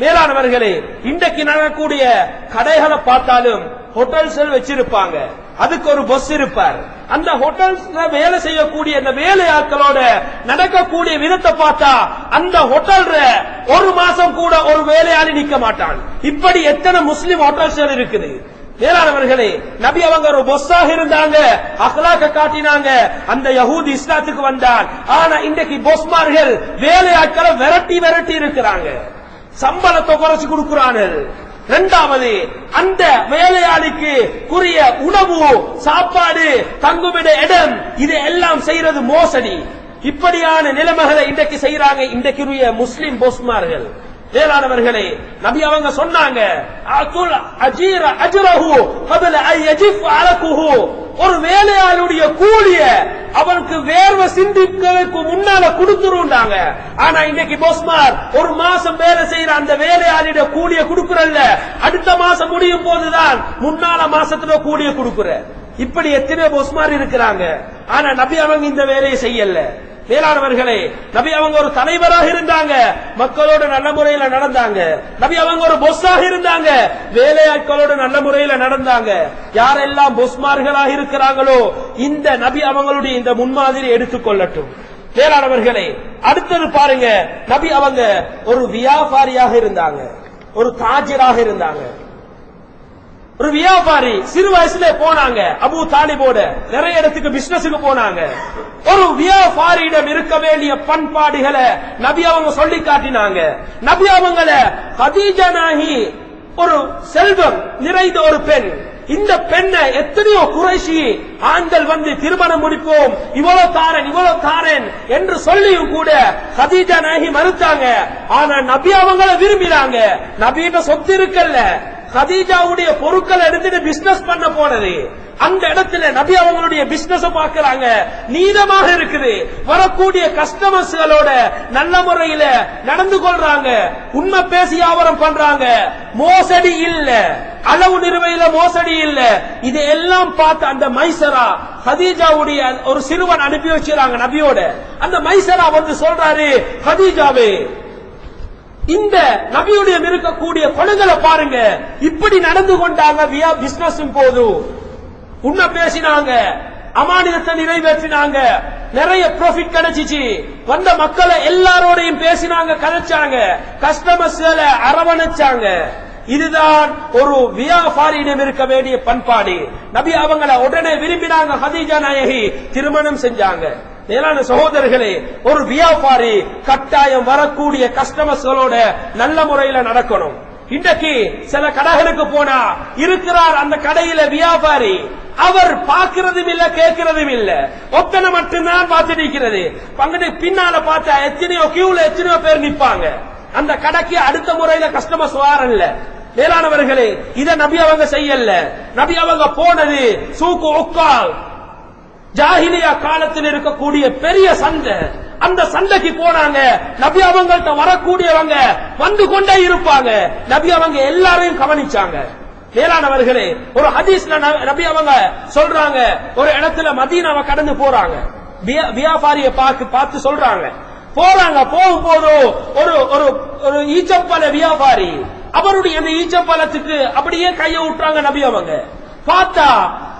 மேலானவர்களே, இன்றைக்கு நடக்கக்கூடிய கடைகளை பார்த்தாலும் ஹோட்டல்ஸ் வச்சிருப்பாங்க. அதுக்கு ஒரு பொஸ் இருப்பார். அந்த ஹோட்டல்ஸ்ல வேலை செய்யக்கூடிய அந்த வேலையாட்களோட நடக்கக்கூடிய விதத்தை பார்த்தா அந்த ஹோட்டல்ல ஒரு மாசம் கூட ஒரு வேலையாளி நிக்க மாட்டான். இப்படி எத்தனை முஸ்லிம் ஹோட்டல்ஸ் இருக்குது. மேலானவர்களே, நபி அவங்க ஒரு பொஸ்ஸாக இருந்தாங்க, அக்லாக்க காட்டினாங்க. அந்த யஹூதி இஸ்லாத்துக்கு வந்தான். ஆனா இன்றைக்கு பொஸ்மார்கள் வேலையாட்களை விரட்டி விரட்டி இருக்கிறாங்க, சம்பளத்தை குறைச்சு கொடுக்கிறார்கள். இரண்டாவது, அந்த வேலையாளிக்கு குறிய உணவு, சாப்பாடு, தங்குமிட இடம், இது எல்லாம் செய்யறது மோசடி. இப்படியான நிலைமைகளை இன்றைக்கு செய்யறாங்க இன்றைக்குரிய முஸ்லிம் பொஸ்மார்கள். மேலானவர்களே, நபி அவங்க சொன்னாங்க, ஒரு வேலையாளுடைய கூலிய அவனுக்கு வேர்வை சிந்திக்கிறதுக்கு முன்னால கொடுத்துருந்தாங்க. ஆனா இன்னைக்கு பொஸ்மார் ஒரு மாசம் வேலை செய்யற அந்த வேலையாளுடைய கூலிய கொடுக்கறல்ல, அடுத்த மாசம் முடியும் போதுதான் முன்னால மாசத்துல கூலிய கொடுக்குற. இப்படி எத்தனை பொஸ்மார் இருக்கிறாங்க. ஆனா நபி அவங்க இந்த வேலையை செய்யல. மேலானவர்களே, நபி அவங்க ஒரு தலைவராக இருந்தாங்க, மக்களோட நல்ல முறையில நடந்தாங்க. நபி அவங்க ஒரு பொஸ்ஸாக இருந்தாங்க, வேலையாட்களோட நல்ல முறையில நடந்தாங்க. யாரெல்லாம் பொஸ்மார்களாக இருக்கிறாங்களோ இந்த நபி அவங்களுடைய இந்த முன்மாதிரி எடுத்துக்கொள்ளட்டும். மேலானவர்களே, அடுத்தது பாருங்க, நபி அவங்க ஒரு வியாபாரியாக இருந்தாங்க, ஒரு தாஜிராக இருந்தாங்க. ஒரு வியாபாரி சிறு வயசுல போனாங்க, அபூ தாலிபோட நிறைய இடத்துக்கு பிசினஸுக்கு போனாங்க. ஒரு வியாபாரியிடம் இருக்க வேண்டிய பண்பாடுகளை நபி அவங்க சொல்லி காட்டினாங்க. நபி அவங்கள கதீஜா நாயகி ஒரு செல்வம் நிறைந்த ஒரு பெண். இந்த பெண்ணை எத்தனையோ குறைஷி ஆண்கள் வந்து திருமணம் முடிப்போம், இவ்வளவு தாரன் என்று சொல்லியும் கூட கதீஜா நாயகி மறுத்தாங்க. ஆனா நபி அவங்கள விரும்பினாங்க. நபியிட்ட சொத்து இருக்கல்ல, கதீஜாவுடைய பொருட்கள் எடுத்துட்டு பிசினஸ் பண்ண போனது. அந்த இடத்துல நபி அவங்களுடைய பிசினஸ் பார்க்கிறாங்க, நீதமாக இருக்குது. வரக்கூடிய கஸ்டமர்ஸ்களோட நல்ல முறையில நடந்து கொள்றாங்க, உண்மை பேசி வியாபாரம் பண்றாங்க, மோசடி இல்ல, அளவு நிறுவையில மோசடி இல்ல. இதையெல்லாம் பார்த்து அந்த மைசரா கதீஜாவுடைய ஒரு சிறுவன் அனுப்பி வச்சிருக்காங்க நபியோட. அந்த மைசரா வந்து சொல்றாரு, கதீஜாவே, இந்த நபியுடைய இருக்கக்கூடிய குணங்களை பாருங்க, இப்படி நடந்து கொண்டாங்க பிசினஸ் போது. உண்மை பேசினாங்க, அமானிதத்தை நிறைவேற்றினாங்க, நிறைய ப்ராஃபிட் கிடைச்சிச்சு. வந்த மக்களை எல்லாரோடையும் பேசினாங்க, கதைச்சாங்க, கஸ்டமர்ஸ்களை அரவணைச்சாங்க. இதுதான் ஒரு வியாபாரியிடம் இருக்க வேண்டிய பண்பாடு. நபி அவங்களை உடனே விரும்பினாங்க, கதீஜா நாயகி திருமணம் செஞ்சாங்க. மேலான சகோதரர்களே, ஒரு வியாபாரி கட்டாயம் வரக்கூடிய கஸ்டமர்ஸ்களோட நல்ல முறையில நடக்கணும். இன்றைக்கு சில கடைகளுக்கு போனா இருக்கிறார் அந்த கடையில வியாபாரி, அவர் பார்க்கிறதும் இல்ல கேட்கிறதும் இல்ல, ஒத்தனை மட்டும்தான் பார்த்து நிற்கிறது. பங்கிட்டு பின்னால பார்த்தா எத்தனையோ கியூல எத்தனையோ பேர் நிற்பாங்க. அந்த கடைக்கு அடுத்த முறையில கஸ்டமர்ஸ் வாரல்ல. மேலானவர்களே, இத நபி அவங்க செய்யல. நபி அவங்க போனது சூக்கு உக்கால், ஜாஹிலியா காலத்தில் இருக்கக்கூடிய பெரிய சந்தை. அந்த சந்தைக்கு போனாங்க. நபி அவங்கள்ட்ட வரக்கூடியவங்க வந்து கொண்டே இருப்பாங்க. நபி அவங்க எல்லாரையும் கவனிச்சாங்க. மேலானவர்களே, ஒரு ஹதீஸ்ல நபி அவங்க சொல்றாங்க, ஒரு இடத்துல மதீனாவை கடந்து போறாங்க, வியாபாரிய பார்த்து சொல்றாங்க. போகும்போது ஒரு ஈச்சப்பழ வியாபாரி அவருடைய அந்த ஈச்சப்பழத்துக்கு அப்படியே கைய விட்டுறாங்க. நபி அவங்க பார்த்தா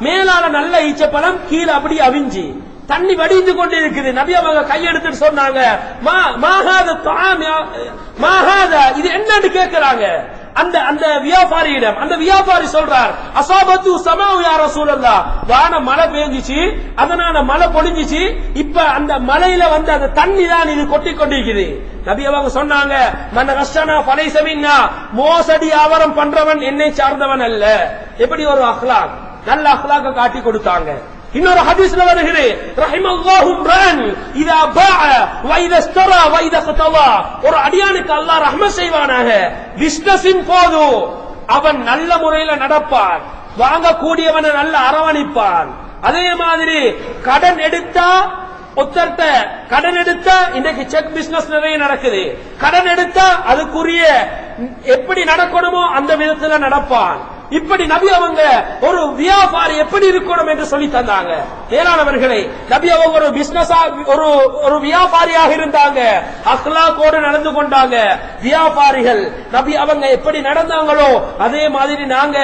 மேலான நல்ல ஈச்சப்பழம் கீழே அப்படியே அவிஞ்சி தண்ணி வடிந்து கொண்டு இருக்குது. நபி அவங்க கையெடுத்துட்டு சொன்னாங்க, இது என்னன்னு கேட்கிறாங்க. அந்த வியாபாரியிடம் அந்த வியாபாரி சொல்றார், அசாபத்து சமாவு யா ரசூலல்லாஹ், வான மழை பெஞ்சிச்சு, அதனால மழை பொழிஞ்சிச்சு, இப்ப அந்த மலையில வந்து அந்த தண்ணி தான் இது கொட்டி கொண்டிருக்குது. நபி அவங்க சொன்னாங்க, மன் ரஷனா ஃபலைஸ மின்னா, மோசடி வியாபாரம் பண்றவன் என்னை சார்ந்தவன் அல்ல. எப்படி ஒரு அக்லாக், நல்ல அக்லாக்க காட்டி கொடுத்தாங்க. இன்னொரு ஹதீஸ்ல வருகிறது, ரஹிமல்லாஹு ரன் இதா பாஅ வ இதா இஸ்தரா வ இதா கதவா, ஒரு அடியானுக்கு அல்லாஹ் ரஹ்மத் செய்வானாக, பிசினஸின் போது அவன் நல்ல முறையில நடப்பான், வாங்கக்கூடியவனை நல்ல அரவணைப்பான். அதே மாதிரி கடன் எடுத்தா இன்றைக்கு செக் பிசினஸ் நிறைய நடக்குது. கடன் எடுத்தா அதுக்குரிய எப்படி நடக்கணுமோ அந்த விதத்துல நடப்பான். இப்படி நபி அவங்க ஒரு வியாபாரி எப்படி இருக்கணும் என்று சொல்லி தந்தாங்க. மேலானவர்களை, நபி அவங்க ஒரு பிசினஸ் ஒரு வியாபாரியாக இருந்தாங்க, அக்லாக்கோடு நடந்து கொண்டாங்க. வியாபாரிகள் நபி அவங்க எப்படி நடந்தாங்களோ அதே மாதிரி நாங்க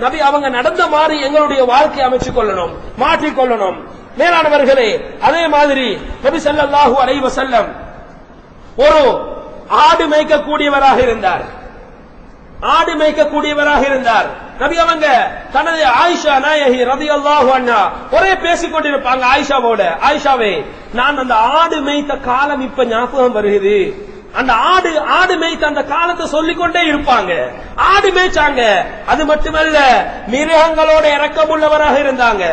நபி அவங்க நடந்த மாதிரி எங்களுடைய வாழ்க்கை அமைச்சு கொள்ளணும், மாற்றிக்கொள்ளணும். மேலானவர்களே, அதே மாதிரி நபி ஸல்லல்லாஹு அலைஹி வஸல்லம் ஒரு ஆடு மேய்க்கக்கூடியவராக இருந்தார். ஆடு மேய்க்கக்கூடியவராக இருந்தார். நபி அவங்க தனது ஆயிஷா நாயகி ரலியல்லாஹு அன்ஹா ஒரே பேசிக் கொண்டிருப்பாங்க ஆயிஷாவோட. ஆயிஷாவே, நான் அந்த ஆடு மேய்த்த காலம் இப்ப ஞாபகம் வருகிறது. அந்த ஆடு மேய்த்த அந்த காலத்தை சொல்லிக்கொண்டே இருப்பாங்க. ஆடு மேய்ச்சாங்க. அது மட்டுமல்ல, மிருகங்களோட இரக்கமுள்ளவராக இருந்தாங்க.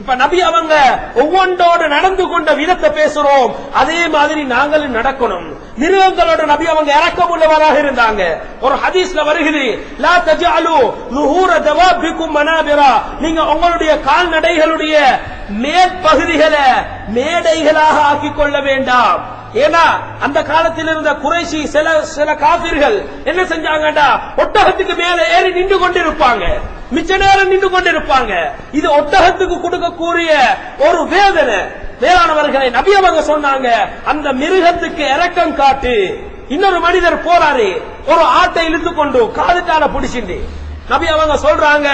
இப்ப நபி அவங்க ஒவ்வொன்றோடு நடந்து கொண்ட விதத்தை பேசுறோம், அதே மாதிரி நாங்களும் நடக்கணும். மிருகங்களோட நபி அவங்க இரக்கமுள்ளவராக இருந்தாங்க. ஒரு ஹதீஸ்ல வருகிறது, லா தஜஅலு ظهور دوابكم منابرا, நீங்க உங்களுடைய கால்நடைகளுடைய மேற்பகுதிகளை மேடைகளாக ஆக்கிக் கொள்ள வேண்டாம். ஏன்னா அந்த காலத்தில் இருந்த குறைஷி சில காபிர்கள் என்ன செஞ்சாங்கடா, ஒட்டகத்துக்கு மேல ஏறி நின்று கொண்டிருப்பாங்க, மிச்ச நேரம் நின்று கொண்டிருப்பாங்க. இது ஒட்டகத்துக்கு கொடுக்கக்கூடிய ஒரு வேதனை. மேலானவர்களை, நபி அவங்க சொன்னாங்க, அந்த மிருகத்துக்கு இரக்கம் காட்டு. இன்னொரு மனிதர் போறாரு, ஒரு ஆட்டை இழுத்து கொண்டு காதுட்டால பிடிச்சிட்டு, நபி அவங்க சொல்றாங்க,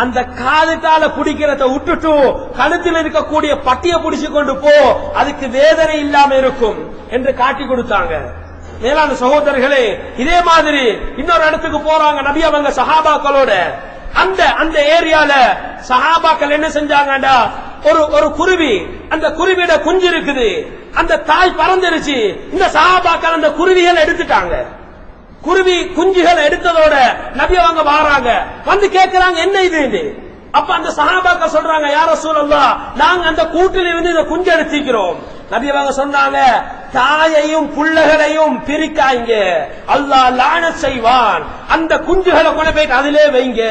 அந்த காதுட்டால பிடிக்கிறத விட்டுட்டு கழுத்தில் இருக்கக்கூடிய பட்டிய பிடிச்சு கொண்டு போ, அதுக்கு வேதனை இல்லாம இருக்கும் என்று காட்டி கொடுத்தாங்க. மேலான சகோதரர்களே, இதே மாதிரி இன்னொரு இடத்துக்கு போறாங்க நபி அவங்க சஹாபாக்களோட. அந்த ஏரியால சஹாபாக்கள் என்ன செஞ்சாங்கடா, ஒரு குருவி, அந்த குருவியோட குஞ்சு இருக்குது, அந்த தாய் பறந்துருச்சு. இந்த சஹாபாக்கள் அந்த குருவிகளை எடுத்துட்டாங்க. குருவி குஞ்சுகள் எடுத்ததோட நபி அவங்க வாராங்க, வந்து கேட்கிறாங்க என்ன இது. அப்ப அந்த சஹாபாக்கள் சொல்றாங்க, யா ரசூலல்லாஹ், நாங்க அந்த கூட்டில் இருந்து இந்த குஞ்சு எடுத்துக்கிறோம். நபி அவங்க சொன்னாங்க, தாயையும் புள்ளகளையும் பிரிக்காங்க, அல்லாஹ் லானத் செய்வான், அந்த குஞ்சுகளை கொண்டு போயிட்டு அதிலே வைங்க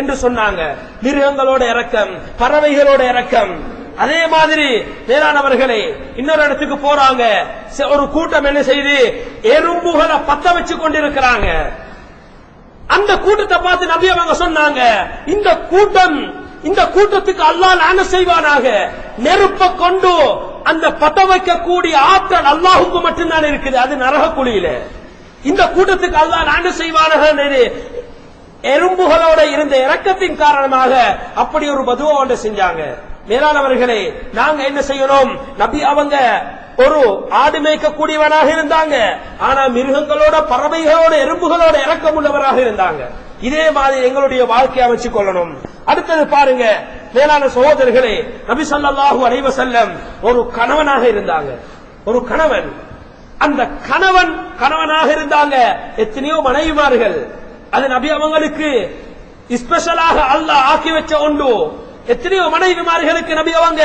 என்று சொன்னாங்க. மிருகங்களோட இரக்கம், பறவைகளோட இரக்கம். அதே மாதிரி மேலானவர்களே, இன்னொரு இடத்துக்கு போறாங்க, ஒரு கூட்டம் என்ன செய்து எறும்புகளை பத்த வச்சு கொண்டிருக்கிறாங்க. அந்த கூட்டத்தை பார்த்து நபி அவங்க சொன்னாங்க, இந்த கூட்டத்துக்கு அல்லாஹ் லானத் செய்வானாக. நெருப்ப கொண்டு அந்த பத்த வைக்கக்கூடிய ஆற்றல் அல்லாஹுக்கு மட்டும்தான் இருக்குது, அது நரக குழியில. இந்த கூட்டத்துக்கு அல்லாஹ் லானத் செய்வானாக. எறும்புகளோட இருந்த இரக்கத்தின் காரணமாக அப்படி ஒரு பதுவா ஒன்று செஞ்சாங்க. மேலானவர்களே, நாங்க என்ன செய்யணும், நபி அவங்க ஒரு ஆடு மேய்க்கக்கூடியவனாக இருந்தாங்க, ஆனா மிருகங்களோட பறவைகளோட எறும்புகளோட இரக்கம் உள்ளவராக இருந்தாங்க. இதே மாதிரி எங்களுடைய வாழ்க்கையை அமைச்சு கொள்ளணும். அடுத்தது பாருங்க மேலான சகோதரர்களே, நபி ஸல்லல்லாஹு அலைஹி வஸல்லம் ஒரு கணவனாக இருந்தாங்க. ஒரு கணவன், அந்த கணவனாக இருந்தாங்க. எத்தனையோ மனைவிமார்கள், அது நபி அவங்களுக்கு ஸ்பெஷலாக அல்லாஹ் ஆக்கி வச்ச ஒன்று. எத்தனையோ மனைவிமார்களுக்கு நபி அவங்க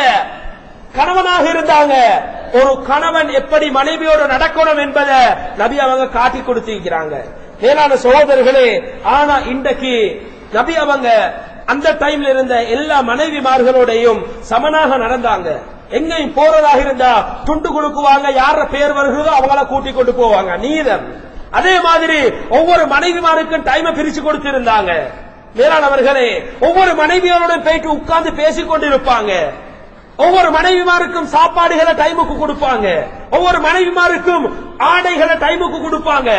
கணவனாக இருந்தாங்க. ஒரு கணவன் எப்படி மனைவியோடு நடக்கணும் என்பதை நபி அவங்க காட்டி கொடுத்திருக்கிறாங்க. மேலான சகோதரர்களே, ஆனா இன்றைக்கு நபி அவங்க அந்த டைம்ல இருந்த எல்லா மனைவிமார்களோடையும் சமனாக நடந்தாங்க. எங்கேயும் போறதாக இருந்தா துண்டு கொடுக்குவாங்க, யார பேர் வருகிறதோ அவங்கள கூட்டி கொண்டு போவாங்க, நீதம். அதே மாதிரி ஒவ்வொரு மனைவிமாருக்கும் டைமை பிரிச்சு கொடுத்திருந்தாங்க. மேலானவர்களே, ஒவ்வொரு மனைவியோட போயிட்டு உட்கார்ந்து பேசிக் கொண்டிருப்பாங்க. ஒவ்வொரு மனைவிமாருக்கும் சாப்பாடுகளை டைமுக்கு கொடுப்பாங்க. ஒவ்வொரு மனைவிமாருக்கும் ஆடைகளை டைமுக்கு கொடுப்பாங்க.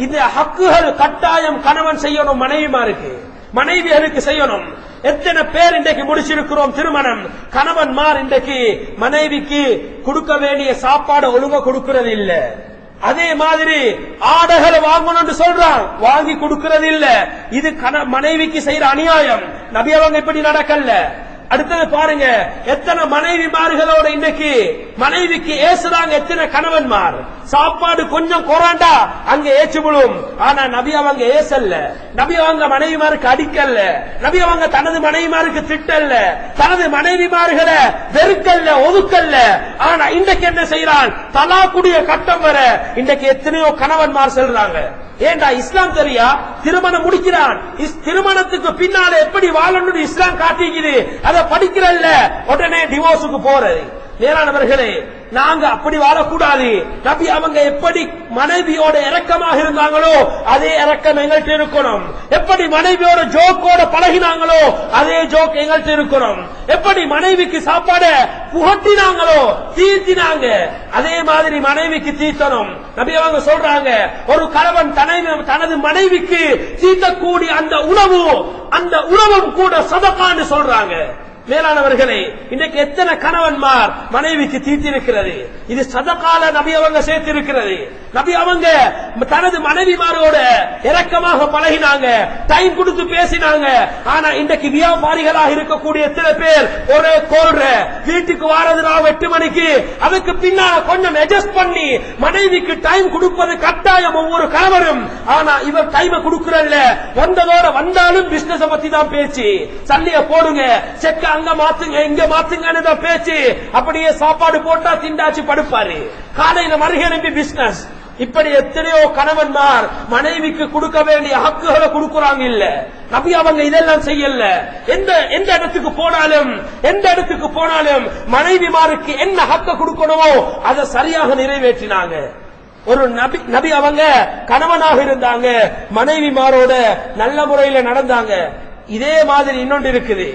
இந்த ஹக்குகள் கட்டாயம் கணவன் செய்யணும், மனைவிமாருக்கு மனைவிகளுக்கு செய்யணும். எத்தனை பேர் இன்றைக்கு முடிச்சிருக்கிறோம் திருமணம், கணவன்மார் இன்றைக்கு மனைவிக்கு கொடுக்க வேண்டிய சாப்பாடு ஒழுங்கா கொடுக்கிறது இல்ல. அதே மாதிரி ஆடைகளை வாங்கணும்னு சொல்றான், வாங்கி கொடுக்கிறது இல்ல. இது மனைவிக்கு செய்யற அநியாயம். நபி அவங்க இப்படி நடக்கல. அடுத்தது பாருங்க, எத்தனை மனைவிமார்களோட இன்னைக்கு மனைவிக்கு ஏசுறாங்க எத்தனை கணவன்மார். சாப்பாடு கொஞ்சம் குறாண்டா அங்க ஏச்சு விழும். ஆனா நபி அவங்க ஏசல்ல, நபி அவங்க மனைவிமாருக்கு அடிக்கல்ல, நபி அவங்க தனது மனைவிமாருக்கு திட்டல்ல, தனது மனைவிமார்களை வெறுக்கல்ல, ஒதுக்கல்ல. ஆனா இன்றைக்கு என்ன செய்யறான், தலாக்குடைய கட்டம் வர இன்றைக்கு எத்தனையோ கணவன்மார் செல்றாங்க. ஏண்டா இஸ்லாம் தெரியா, திருமணம் முடிக்கிறான், திருமணத்துக்கு பின்னால எப்படி வாழணும்னு இஸ்லாம் காட்டிக்குது, அதை படிக்கிறல்ல, உடனே டிவோர்ஸுக்கு போறது. மேலானவர்களே, நாங்க அப்படி வாழக்கூடாது. நபி அவங்க எப்படி மனைவியோட இரக்கமாக இருந்தாங்களோ அதே இரக்கம் எங்கள்கிட்ட இருக்கணும். எப்படி மனைவியோட ஜோக்கோட பழகினாங்களோ அதே ஜோக் எங்கள்கிட்ட இருக்கணும். எப்படி மனைவிக்கு சாப்பாடு புகட்டினாங்களோ தீர்த்தினாங்க அதே மாதிரி மனைவிக்கு தீர்த்தணும். நபி அவங்க சொல்றாங்க, ஒரு கணவன் தனது மனைவிக்கு தீர்த்தக்கூடிய அந்த உணவும் கூட சதகான்னு சொல்றாங்க. மேலானவர்களே, இன்றைக்கு எத்தனை கணவன்மார் மனைவிக்கு தீர்த்திருக்கிறது? இது சதகால நபி அவங்க சேர்த்திருக்கிறது. நபி அவங்க தனது மனைவிமாரோட இரக்கமாக பழகினாங்க, டைம் கொடுத்து பேசினாங்க. ஆனா இன்றைக்கு வியாபாரிகளாக இருக்கக்கூடிய எத்தனை பேர் ஒரே கோல்ற வீட்டுக்கு வாரது 8 மணிக்கு, அதுக்கு பின்னால கொஞ்சம் அட்ஜஸ்ட் பண்ணி மனைவிக்கு டைம் கொடுப்பது கட்டாயம் ஒவ்வொரு கணவரும். ஆனா இவர் டைம் கொடுக்கறல்ல, வந்ததோட வந்தாலும் பிசினஸ் பத்தி தான் பேச்சு. சல்லிய போடுங்க, செக்க அங்க மாத்துங்க இங்க மாத்துங்கன்னு தான் பேச்சு. அப்படியே சாப்பாடு போட்டா திண்டாச்சு படுப்பாரு. காலையில மறுகி பிசினஸ். இப்படி எத்தனையோ கணவன்மார் மனைவிக்கு கொடுக்க வேண்டிய ஹக்குகளை கொடுக்கறாங்க இல்ல. நபி அவங்க இதெல்லாம் செய்யல. எந்த இடத்துக்கு போனாலும் மனைவிமாருக்கு என்ன ஹக்க கொடுக்கணுமோ அதை சரியாக நிறைவேற்றினாங்க. ஒரு நபி அவங்க கணவனாக இருந்தாங்க, மனைவிமாரோட நல்ல முறையில நடந்தாங்க. இதே மாதிரி இன்னொன்று இருக்குது.